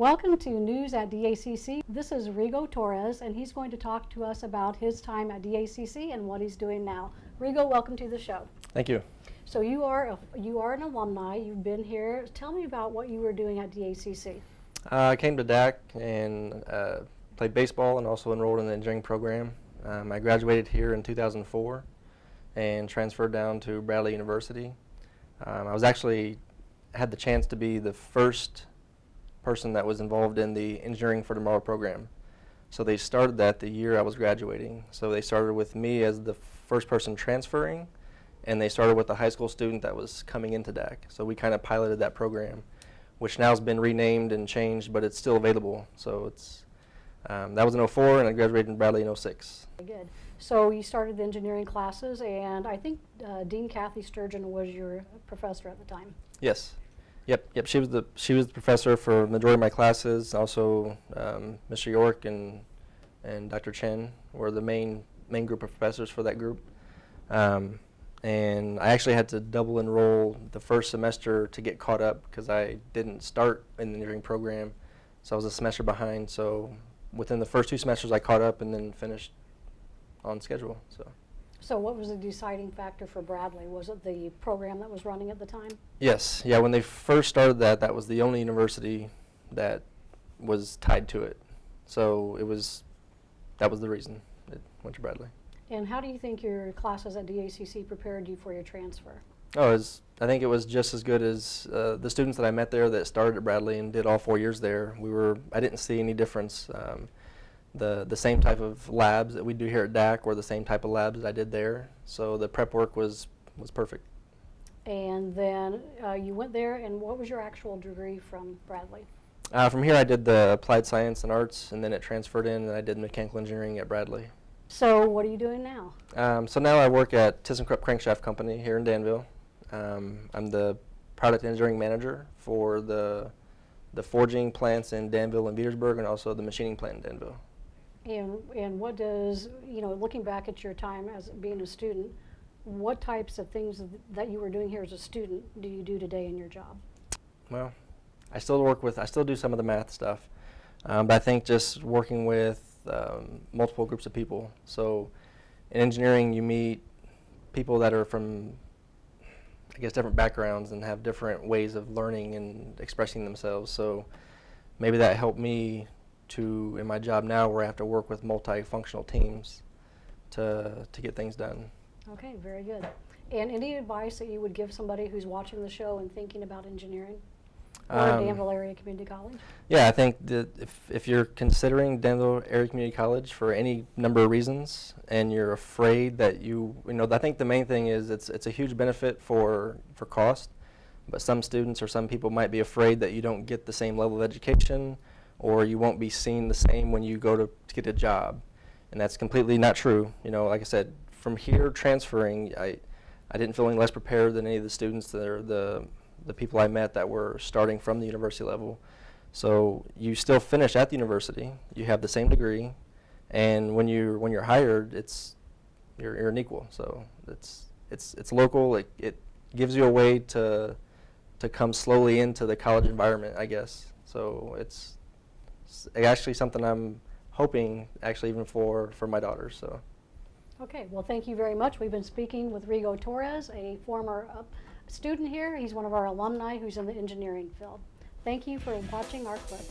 Welcome to News at DACC. This is Rigo Torres, and he's going to talk to us about his time at DACC and what he's doing now. Rigo, welcome to the show. Thank you. So you are an alumni. You've been here. Tell me about what you were doing at DACC. I came to DACC and played baseball and also enrolled in the engineering program. I graduated here in 2004 and transferred down to Bradley University. I was actually had the chance to be the first person that was involved in the Engineering for Tomorrow program. So they started that the year I was graduating. So they started with me as the first person transferring, and they started with a high school student that was coming into DACC. So we kind of piloted that program, which now has been renamed and changed, but it's still available. So it's that was in 04, and I graduated in Bradley in 06. Very good. So you started the engineering classes, and I think Dean Kathy Sturgeon was your professor at the time. Yes. Yep. She was the professor for the majority of my classes. Also, Mr. York and Dr. Chen were the main group of professors for that group. And I actually had to double enroll the first semester to get caught up because I didn't start in the engineering program, so I was a semester behind. So within the first 2 semesters, I caught up and then finished on schedule. So what was the deciding factor for Bradley? Was it the program that was running at the time? Yes. Yeah, when they first started that was the only university that was tied to it. So that was the reason it went to Bradley. And how do you think your classes at DACC prepared you for your transfer? I think it was just as good as the students that I met there that started at Bradley and did all 4 years there. I didn't see any difference. The same type of labs that we do here at DACC were the same type of labs that I did there. So the prep work was perfect. And then you went there, and what was your actual degree from Bradley? From here I did the applied science and arts, and then it transferred in and I did mechanical engineering at Bradley. So what are you doing now? So now I work at ThyssenKrupp Crankshaft company here in Danville. I'm the product engineering manager for the forging plants in Danville and Petersburg, and also the machining plant in Danville. And what does, looking back at your time as being a student, what types of things that you were doing here as a student do you do today in your job? Well, I still do some of the math stuff, but I think just working with multiple groups of people. So in engineering, you meet people that are from, I guess, different backgrounds and have different ways of learning and expressing themselves. So maybe that helped me in my job now, where I have to work with multifunctional teams to get things done. Okay, very good. And any advice that you would give somebody who's watching the show and thinking about engineering or Danville Area Community College? Yeah, I think that if you're considering Danville Area Community College for any number of reasons, and you're afraid that I think the main thing is it's a huge benefit for cost, but some students or some people might be afraid that you don't get the same level of education, or you won't be seen the same when you go to get a job. And that's completely not true. Like I said, from here transferring, I didn't feel any less prepared than any of the students that are the people I met that were starting from the university level. So you still finish at the university, you have the same degree, and when you're hired, you're an equal. So it's local. It gives you a way to come slowly into the college environment, I guess. So it's actually something I'm hoping actually even for my daughters. So. Okay, well, thank you very much. We've been speaking with Rigo Torres, a former student here. He's one of our alumni who's in the engineering field. Thank you for watching our clip.